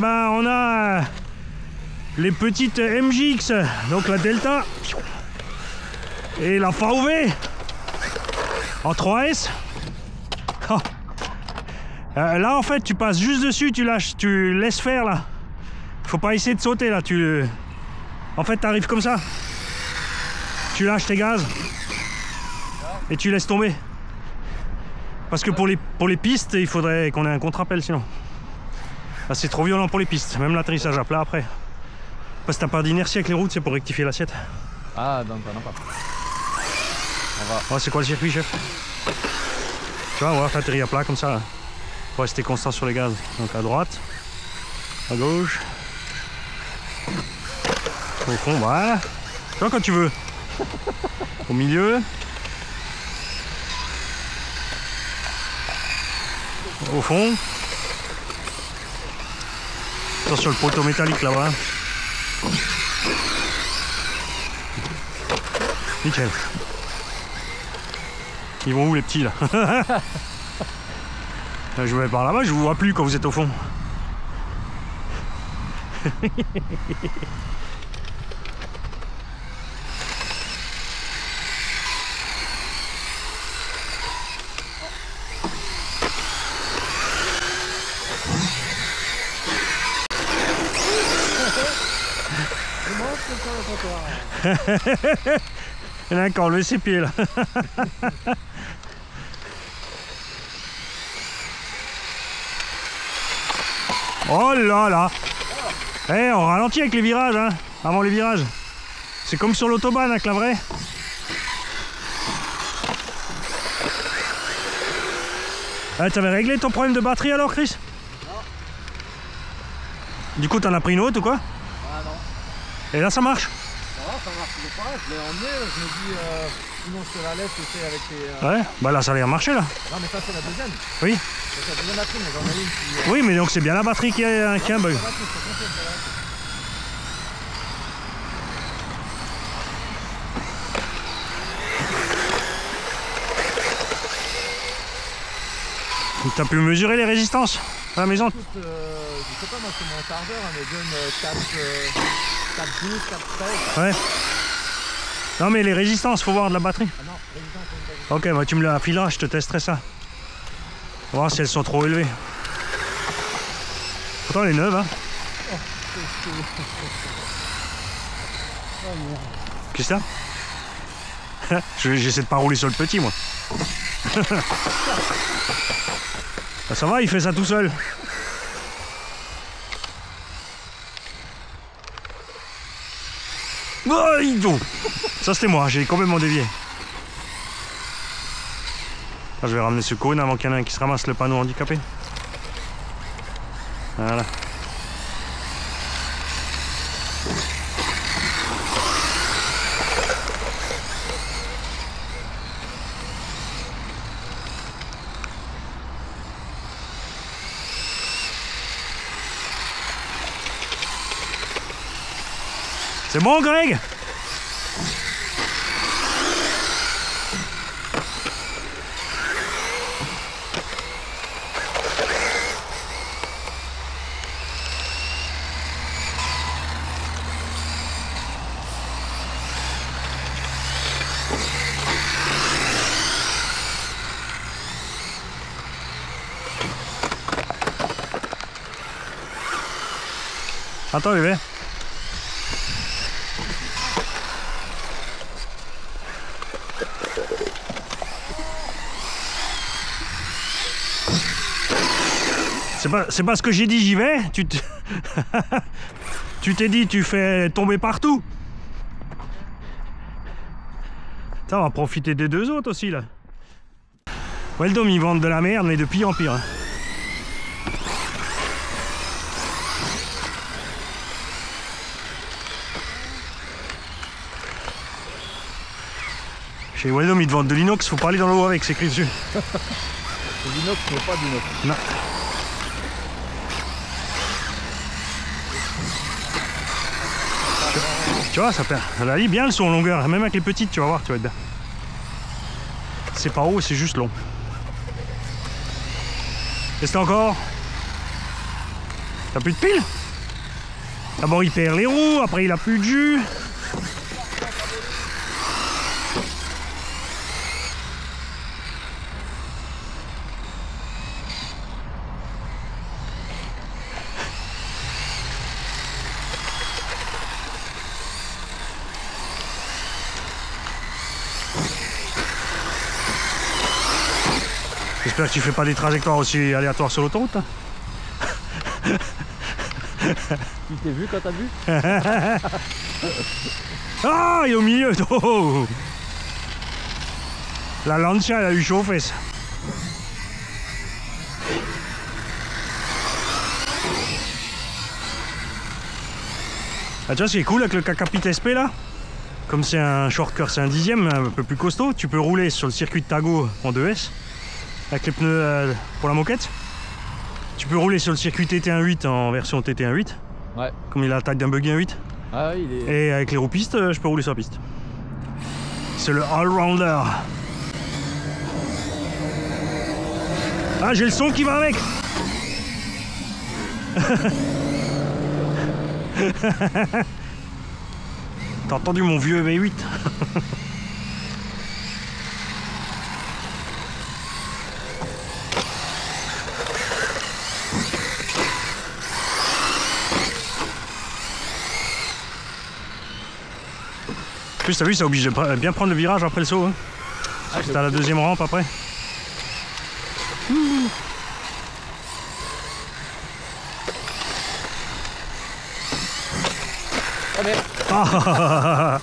ben on a les petites MJX, donc la Delta et la VV en 3S. Oh. Là en fait tu passes juste dessus, tu lâches, tu laisses faire là. Faut pas essayer de sauter là, en fait t'arrives comme ça. Tu lâches tes gaz et tu laisses tomber. Parce que pour les pistes, il faudrait qu'on ait un contre-appel sinon. Là, c'est trop violent pour les pistes, même l'atterrissage à plat après. Parce que t'as pas d'inertie avec les routes, c'est pour rectifier l'assiette. Ah, donc t'en as pas. On va... Oh, c'est quoi le circuit, chef? Tu vois, on va faire atterrir à plat comme ça. Là. Faut rester constant sur les gaz. Donc à droite, à gauche, au fond, voilà. Tu vois quand tu veux. Au milieu. Au fond. Attention le poteau métallique là-bas. Nickel. Ils vont où les petits là? Je vais par là-bas, je vous vois plus quand vous êtes au fond. Il y en a un qui a enlevé ses pieds là. Oh là là. Eh, on ralentit avec les virages, hein, avant les virages. C'est comme sur l'autobahn avec la vraie. Ah, t'avais réglé ton problème de batterie alors, Chris? Non. Du coup, t'en as pris une autre ou quoi? Ah non. Et là, ça marche? Ça marche toujours pas, je l'ai emmené, je me dis sinon je te la laisse et c'est avec tes... Ouais, bah là ça a l'air marcher là. Non mais ça c'est la deuxième. Oui. C'est la deuxième batterie, mais j'en ai une qui... Oui, mais donc c'est bien la batterie qui a un bug. T'as pu mesurer les résistances à la maison? Écoute, je sais pas, moi c'est mon chargeur, elle me donne 4,12, 4,13. Ouais. Non mais les résistances, faut voir de la batterie. Ah non, résistance. Ok, bah tu me la fileras, je te testerai ça. On va voir si elles sont trop élevées. Pourtant elle est neuve, hein. Qu'est-ce que c'est? J'essaie de pas rouler sur le petit, moi. Ah, ça va, il fait ça tout seul. Oh, ça c'était moi, j'ai complètement dévié. Ah, je vais ramener ce cône avant qu'il y en ait un qui se ramasse le panneau handicapé. Voilà. C'est bon, Greg? Attends, bébé. C'est pas ce que j'ai dit, j'y vais. Tu t'es dit, tu fais tomber partout. Ça, on va profiter des deux autres aussi, là. Weldom, ils vendent de la merde, mais de pire en pire. Hein. Chez Weldom, ils te vendent de l'inox, faut pas aller dans l'eau avec, c'est écrit dessus. L'inox, mais pas d'inox. Non. Tu vois, ça perd. Elle a bien le son en longueur, même avec les petites, tu vas voir, tu vas être bien. C'est pas haut, c'est juste long. Et c'est encore. T'as plus de pile? D'abord il perd les roues, après il a plus de jus. J'espère que tu fais pas des trajectoires aussi aléatoires sur l'autoroute. Hein. Tu t'es vu quand t'as vu? Ah, il est au milieu. Oh. La Lancia, elle a eu chaud aux fesses. Ah, tu vois, ce qui est cool avec le Kakapit SP là, comme c'est un shortcut, c'est un 10e, un peu plus costaud, tu peux rouler sur le circuit de Tago en 2S avec les pneus pour la moquette. Tu peux rouler sur le circuit TT1.8 en version TT1.8. Ouais. Comme il a la taille d'un buggy 1.8. Ah oui, il est... Et avec les roues pistes, je peux rouler sur la piste. C'est le all-rounder. Ah, j'ai le son qui va avec. T'as entendu mon vieux V8? En plus, t'as vu, ça oblige de bien prendre le virage après le saut. Hein. Ah, t'as la deuxième rampe après. Ah merde. Ah.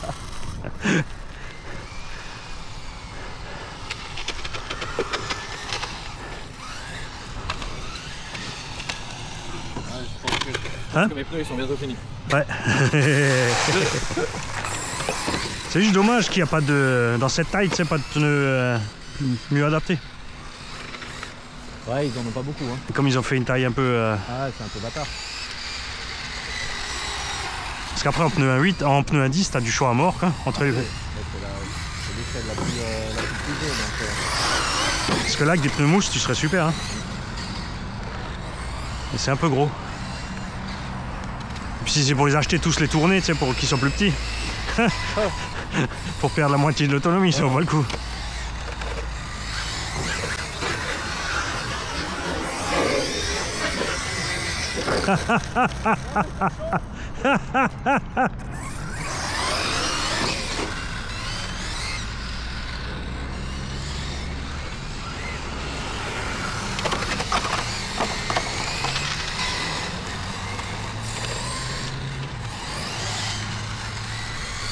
Parce que mes pneus ils sont bientôt finis. Ouais. C'est juste dommage qu'il n'y a pas de... Dans cette taille, tu sais, pas de pneus mieux adaptés. Ouais, ils en ont pas beaucoup. Hein. Et comme ils ont fait une taille un peu... Ah, c'est un peu bâtard. Parce qu'après, en pneu 1.8, en pneu 1.10, t'as du choix à mort, quoi, entre les... C'est l'échelle la plus prisée. Donc, Parce que là, avec des pneus mousse, tu serais super. Hein. Mais c'est un peu gros. Et puis si c'est pour les acheter tous les tourner, tu sais, pour qu'ils soient plus petits. Pour perdre la moitié de l'autonomie, ça vaut pas le coup.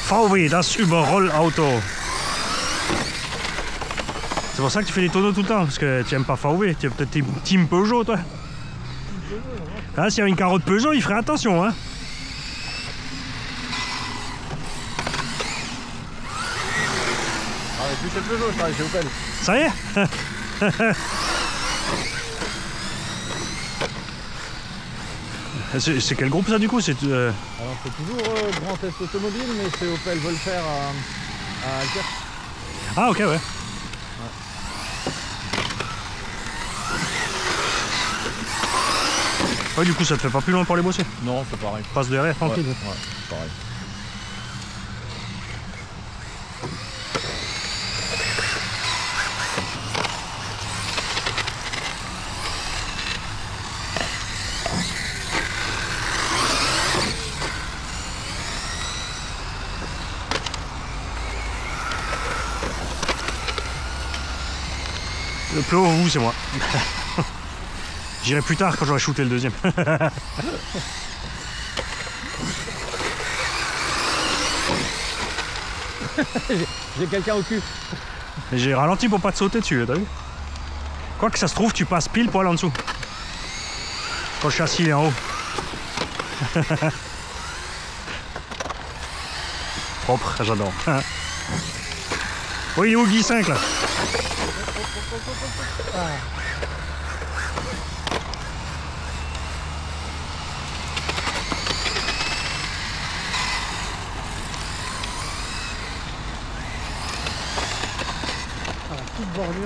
VW, das Überrollauto. C'est pour ça que tu fais des tonneaux tout le temps, parce que tu aimes pas VW, tu es peut-être team Peugeot, toi. Ah, s'il y avait une carotte Peugeot, il ferait attention, hein. Ah, mais plus chez Peugeot, je travaille chez Opel. Ça y est. C'est quel groupe ça du coup? C'est Alors c'est toujours Grand Test Automobile, mais c'est Opel Volfer à Alcaire. Ah ok, ouais. Ouais, du coup ça te fait pas plus loin pour les bosser? Non, c'est pareil. Passe derrière, tranquille. Ouais, c'est pareil. Le plus haut, vous, c'est moi. J'irai plus tard quand j'aurai shooté le deuxième. J'ai quelqu'un au cul. J'ai ralenti pour pas te sauter dessus, t'as vu? Quoi que ça se trouve, tu passes pile poil en dessous. Quand le châssis est en haut. Propre, j'adore. Oui, il est où Guy 5 là?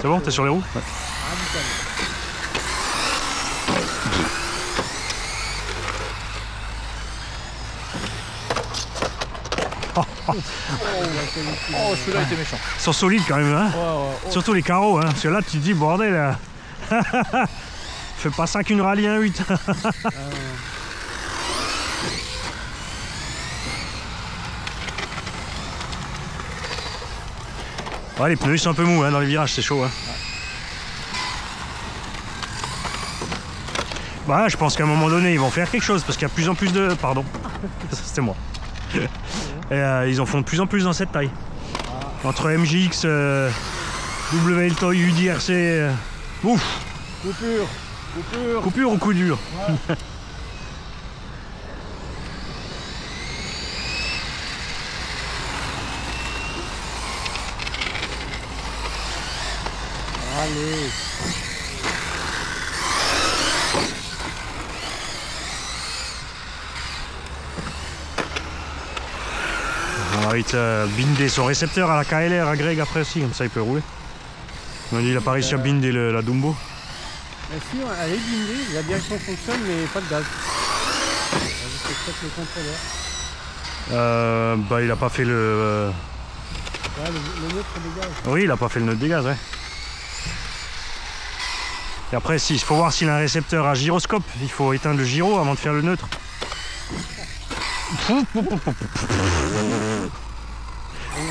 C'est bon, t'es sur les roues? Ouais. Oh, celui-là était méchant. Ils sont solides quand même, hein. Oh. Surtout les carreaux, hein. Parce que là, tu te dis, bordel, fais pas ça qu'une rallye 1.8. Ouais, les pneus ils sont un peu mous, hein, dans les virages, c'est chaud. Hein. Bah, je pense qu'à un moment donné, ils vont faire quelque chose parce qu'il y a de plus en plus de. Pardon, c'était moi. Et, ils en font de plus en plus dans cette taille. Entre MGX, WLTOY, UDRC. Ouf! Coupure ou coup dur? Ouais. Allez. On va vite binder son récepteur à la KLR à Greg après aussi, comme ça il peut rouler. On a dit il a pas réussi à binder la Dumbo. Mais si, elle est bindée, la direction fonctionne mais pas de gaz. C'est peut-être le contrôleur. Bah il a pas fait le... Ouais, le neutre des gaz. Oui, il a pas fait le neutre des gaz, ouais. Et après, il faut voir s'il a un récepteur à gyroscope. Il faut éteindre le gyro avant de faire le neutre.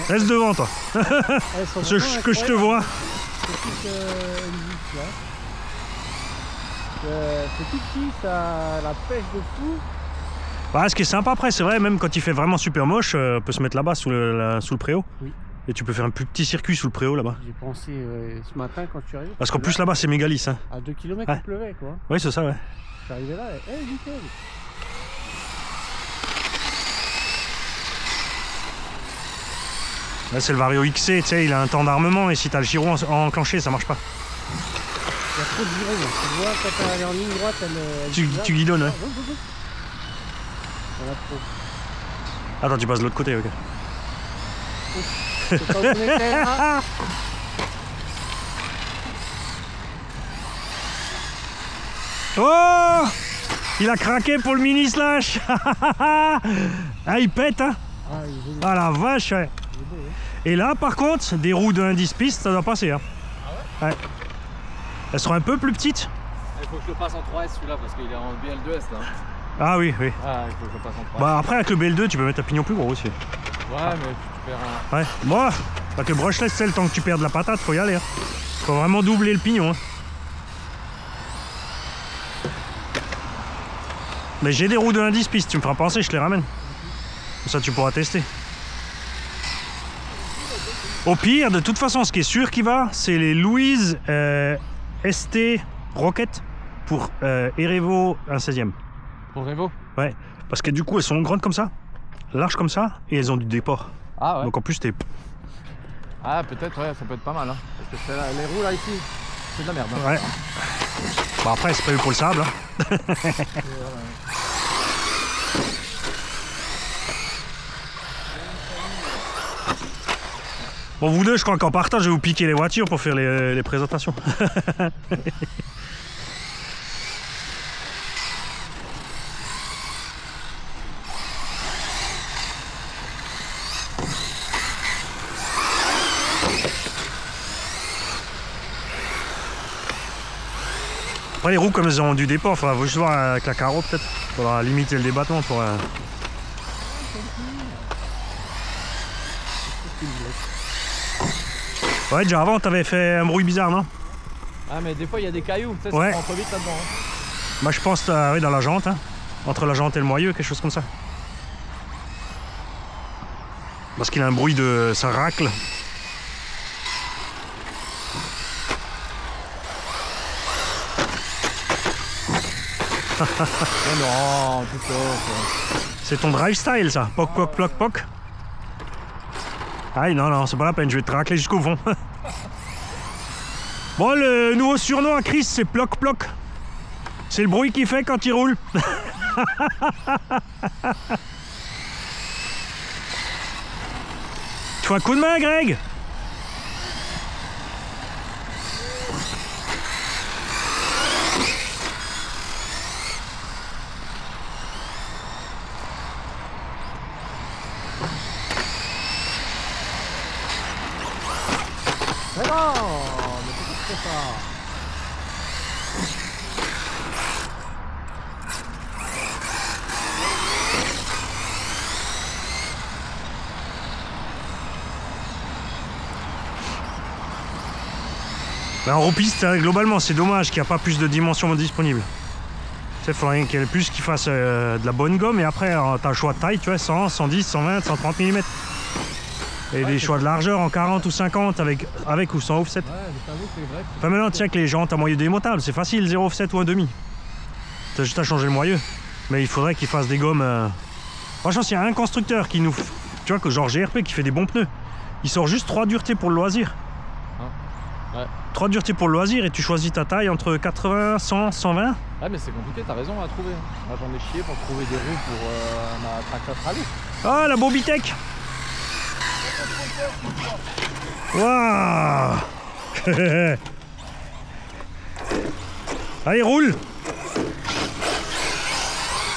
Reste devant, toi. Que je te vois. C'est tout petit, ça la pêche de fou. Bah, ce qui est sympa après, c'est vrai, même quand il fait vraiment super moche, on peut se mettre là-bas sous le préau. Oui. Et tu peux faire un plus petit circuit sous le préau là-bas. J'ai pensé ce matin quand tu arrives. Parce qu'en plus là-bas c'est méga lisse. Hein. À 2 km il pleuvait quoi. Oui, c'est ça, ouais. Je suis arrivé là et nickel. Là c'est le Vario XC, tu sais, il a un temps d'armement et si tu as le gyro enclenché, ça marche pas. Il y a trop de gyro, tu vois, quand elle est en ligne droite, tu guidonnes, ouais. On a trop. Attends, tu passes de l'autre côté, ok. C'est pas où on était, là. Oh! Il a craqué pour le mini slash. Ah, il pète, hein. Ah la vache, ouais. Et là, par contre, des roues de 1.10 pistes, ça doit passer, hein. Ah ouais? Ouais. Elles seront un peu plus petites. Il faut que je le passe en 3S celui-là parce qu'il est en BL2S là. Ah oui, oui. Ah, il faut que je le passe en 3S. Bah après, avec le BL2, tu peux mettre un pignon plus gros aussi. Ouais, mais tu perds un... Ouais, bon, avec le brushless, c'est le temps que tu perdes la patate, faut y aller. Hein. Faut vraiment doubler le pignon. Hein. Mais j'ai des roues de 1.10 pistes, tu me feras penser, je te les ramène. Comme ça, tu pourras tester. Au pire, de toute façon, ce qui est sûr qui va, c'est les Louise ST Rocket pour Erevo 1/16e. Pour Revo? Ouais, parce que du coup, elles sont grandes comme ça, larges comme ça, et elles ont du déport. Ah ouais. Donc en plus, t'es... Ah, peut-être, ouais, ça peut être pas mal. Hein. Parce que les roues là, ici, c'est de la merde. Hein. Ouais. Bah après, c'est pas eu pour le sable. Hein. Bon, vous deux, je crois qu'en partant, je vais vous piquer les voitures pour faire les présentations. Après, les roues, comme elles ont du déport, il faudra juste voir avec la carreau peut-être. Il faudra limiter le débattement pour... Ouais, déjà avant, t'avais fait un bruit bizarre, non? Ah, mais des fois, il y a des cailloux, tu sais, ouais. Ça rentre vite là-dedans. Hein. Bah, je pense oui, dans la jante, hein. Entre la jante et le moyeu, quelque chose comme ça. Parce qu'il a un bruit de... ça racle. Oh non, putain. C'est ton drive style, ça. Poc, poc, poc, poc. Aïe, non, non, c'est pas la peine, je vais te racler jusqu'au fond. Bon, le nouveau surnom à Chris, c'est Ploc Ploc. C'est le bruit qu'il fait quand il roule. Tu fais un coup de main, Greg? Ben, en roue-piste, globalement, c'est dommage qu'il n'y a pas plus de dimensions disponibles. Il faudrait qu'il y ait plus qui fasse de la bonne gomme et après tu as le choix de taille, tu vois, 100, 110, 120, 130 mm. Et des choix de largeur en 40 ou 50 avec ou sans offset. Ouais, c'est vrai. Enfin maintenant tiens que les jantes à moyeu démontable, c'est facile, 0 offset ou 1,5. T'as juste à changer le moyeu. Mais il faudrait qu'ils fassent des gommes. Franchement, s'il y a un constructeur qui nous. Tu vois que genre GRP qui fait des bons pneus, il sort juste 3 duretés pour le loisir. Ouais. 3 duretés pour le loisir et tu choisis ta taille entre 80, 100, 120. Ouais, mais c'est compliqué, t'as raison à trouver. Moi j'en ai chié pour trouver des roues pour ma Traxxas Rally. Ah, la Bobitech. Waouh. Allez, roule.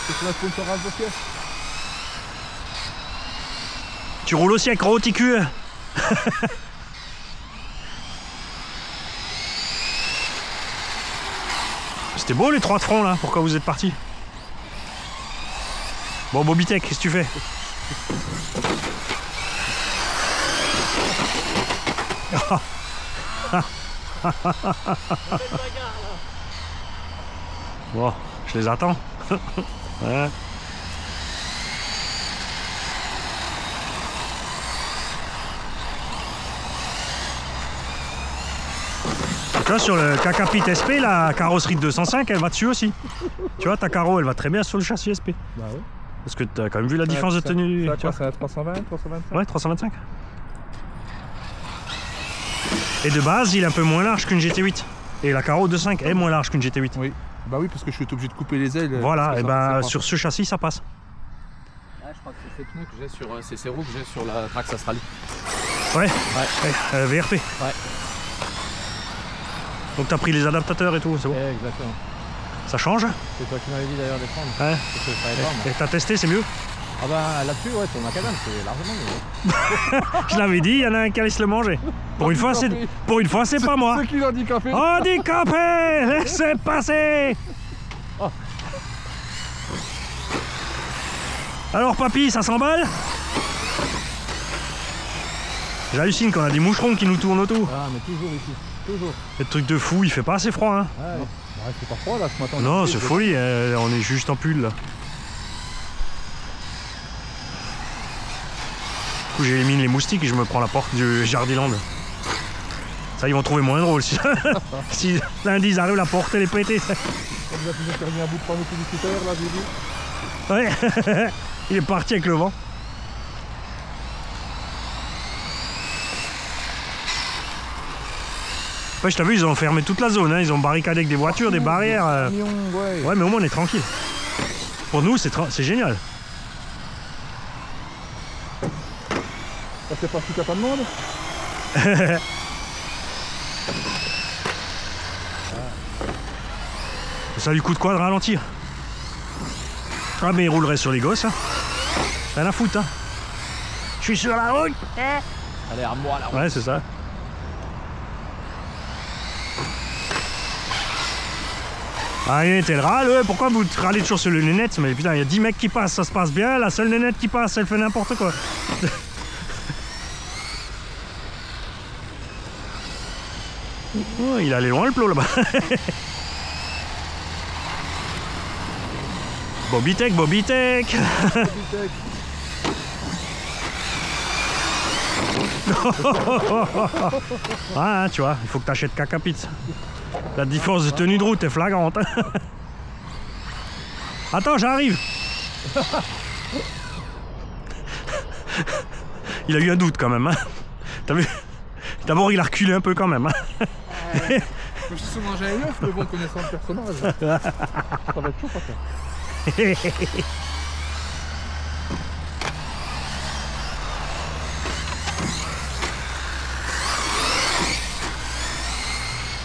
C'est pour la sponsor associée. Tu roules aussi avec Roticu. C'était beau les 3 de front là, pourquoi vous êtes partis? Bon Bobitech, qu'est-ce que tu fais? Bon, je les attends. Ouais. Tu vois, sur le Kakapit SP, la carrosserie de 205, elle va dessus aussi. Tu vois, ta carreau, elle va très bien sur le châssis SP. Bah oui. Parce que tu as quand même vu la différence de tenue. C'est à 320, 325? Ouais, 325. Et de base, il est un peu moins large qu'une GT8. Et la carreau 2.5 est moins large qu'une GT8. Oui. Bah oui, parce que je suis obligé de couper les ailes. Voilà, et ben sur ce châssis, ça passe. Ouais, je crois que c'est ces pneus que j'ai sur ces roues que j'ai sur la Traxxas Rally. Ouais, Ouais. VRP. Ouais. Donc t'as pris les adaptateurs et tout, c'est bon. Exactement. Ça change? C'est toi qui m'avais dit d'ailleurs de prendre. Ouais. Parce que je savais pas, moi. Et t'as testé, c'est mieux? Ah bah là-dessus, ouais, ton macadam, c'est largement mieux. Je l'avais dit, il y en a un qui allait se le manger. Pour une fois, c'est pas moi. C'est qui l'handicapé? Handicapé, laissez passer. Oh. Alors papy, ça s'emballe? J'hallucine qu'on a des moucherons qui nous tournent autour. Ah mais toujours ici, toujours. Le truc de fou, il fait pas assez froid hein. Ouais, ouais c'est pas froid là ce matin. Non, c'est folie, on est juste en pull là. Du coup j'élimine les moustiques et je me prends la porte du Jardiland. Ça ils vont trouver moins drôle si lundi ils arrivent la porte elle est pétée. On nous a toujours permis un bout de panneau publicitaire là, j'ai vu. Ouais, il est parti avec le vent. Ouais, je t'ai vu, ils ont fermé toute la zone, hein. Ils ont barricadé avec des voitures, des barrières. Ouais, mais au moins on est tranquille. Pour nous, c'est génial. Ça c'est parce qu'il n'y a pas de monde. Ça lui coûte quoi de ralentir? Ah, mais il roulerait sur les gosses. Hein. Rien à foutre, hein. Je suis sur la route. Allez, à moi la route. Ouais, c'est ça. Ah, t'es le râle, ouais, pourquoi vous râlez toujours sur le nénette? Mais putain, il y a 10 mecs qui passent, ça se passe bien, la seule nénette qui passe, elle fait n'importe quoi. Oh, il allait loin le plot là-bas. Bobitech, Bobitech. Ah, tu vois, il faut que tu achètes Kakapit. La différence de tenue de route est flagrante. Attends, j'arrive. Il a eu un doute quand même. Hein. T'as vu? D'abord, il a reculé un peu quand même. Hein. Je suis souvent mangé un œuf, mais bon, connaissant le personnage. Ça va être chaud, papa.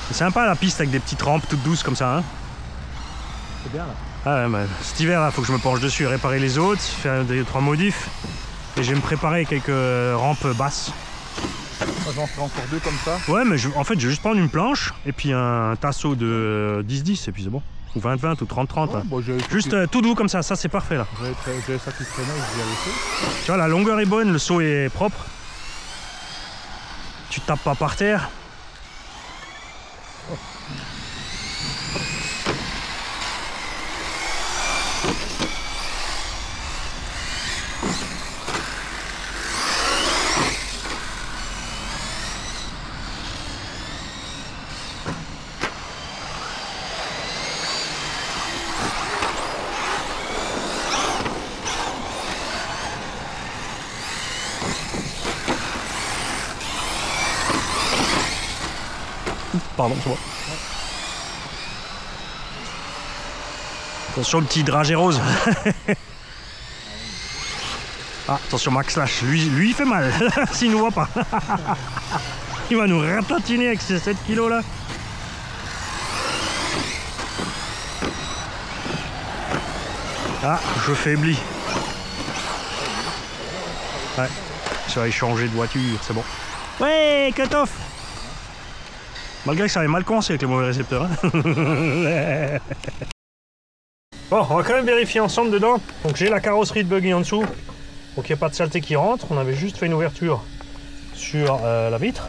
C'est sympa la piste avec des petites rampes toutes douces comme ça. Hein. C'est bien là. Ah, ouais, bah, cet hiver, il faut que je me penche dessus, réparer les autres, faire 2-3 modifs. Et je vais me préparer quelques rampes basses. Moi j'en ferai encore 2 comme ça. Ouais, mais en fait, je vais juste prendre une planche et puis un tasseau de 10-10 et puis c'est bon. Ou 20-20 ou 30-30. Ouais, bon, juste tout doux comme ça c'est parfait là. J'ai ça qui se traînait, je vais laisser. Tu vois, la longueur est bonne, le seau est propre. Tu tapes pas par terre. pardon, c'est bon. Attention le petit dragé rose. Ah, attention Max Slash, lui il fait mal, s'il nous voit pas. Il va nous ratatiner avec ces 7 kilos là. Ah, je faiblis. Ouais, ça va changer de voiture, c'est bon. Ouais, cut-off. Malgré que ça avait mal commencé avec les mauvais récepteurs. Hein. Bon, on va quand même vérifier ensemble dedans. Donc j'ai la carrosserie de buggy en dessous. Donc il n'y a pas de saleté qui rentre. On avait juste fait une ouverture sur la vitre.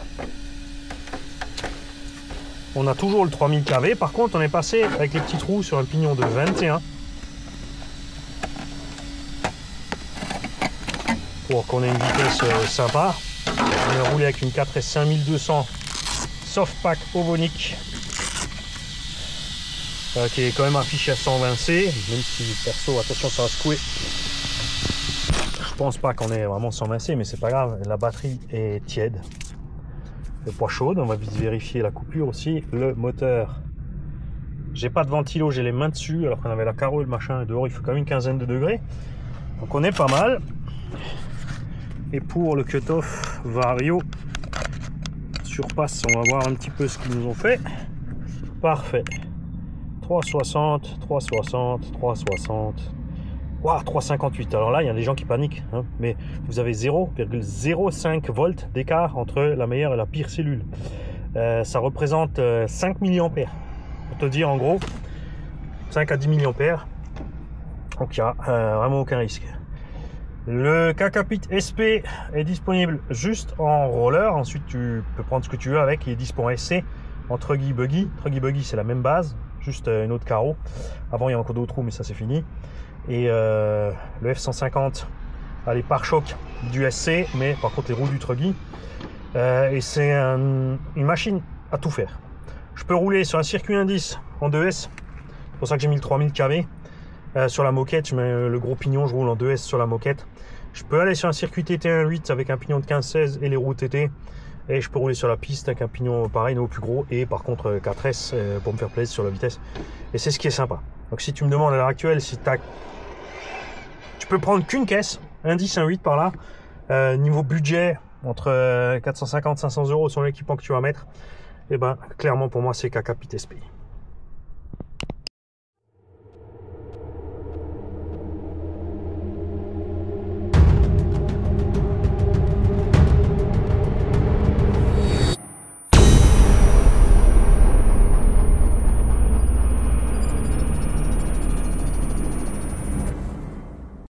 On a toujours le 3000 kV. Par contre, on est passé avec les petits trous sur un pignon de 21. Pour qu'on ait une vitesse sympa. On a roulé avec une 4S 5200 Softpack Ovonic. Qui est quand même affiché à 120C, même si perso, attention, ça va secouer. Je pense pas qu'on est vraiment 120C, mais c'est pas grave, la batterie est tiède, elle est pas chaude. On va vite vérifier la coupure aussi. Le moteur, j'ai pas de ventilo, j'ai les mains dessus, alors qu'on avait la carreau et le machin, dehors il fait quand même une quinzaine de degrés, donc on est pas mal. Et pour le cut-off Vario surpasse, on va voir un petit peu ce qu'ils nous ont fait. Parfait. 360, 360, 360, wow, 358. Alors là, il y a des gens qui paniquent, hein, mais vous avez 0,05 volts d'écart entre la meilleure et la pire cellule. Ça représente 5 mA. Pour te dire, en gros, 5 à 10 mA. Donc il n'y a vraiment aucun risque. Le Kakapit SP est disponible juste en roller. Ensuite, tu peux prendre ce que tu veux avec. Il est disponible en SC, en Truggy Buggy. Truggy Buggy, c'est la même base, juste une autre carreau. Avant, il y a encore d'autres trous, mais ça, c'est fini. Et le F150 a les pare-chocs du SC, mais par contre, les roues du Truggy. Et c'est une machine à tout faire. Je peux rouler sur un circuit indice en 2S. C'est pour ça que j'ai mis le 3000 kV. Sur la moquette, je mets le gros pignon, je roule en 2S sur la moquette. Je peux aller sur un circuit TT 1.8 avec un pignon de 15-16 et les roues TT. Et je peux rouler sur la piste avec un pignon pareil, mais au plus gros. Et par contre 4S pour me faire plaisir sur la vitesse. Et c'est ce qui est sympa. Donc si tu me demandes à l'heure actuelle si tu peux prendre qu'une caisse, un 10, un 8 par là. Niveau budget, entre 450 et 500 € sur l'équipement que tu vas mettre. Et ben clairement pour moi c'est Kakapit SP.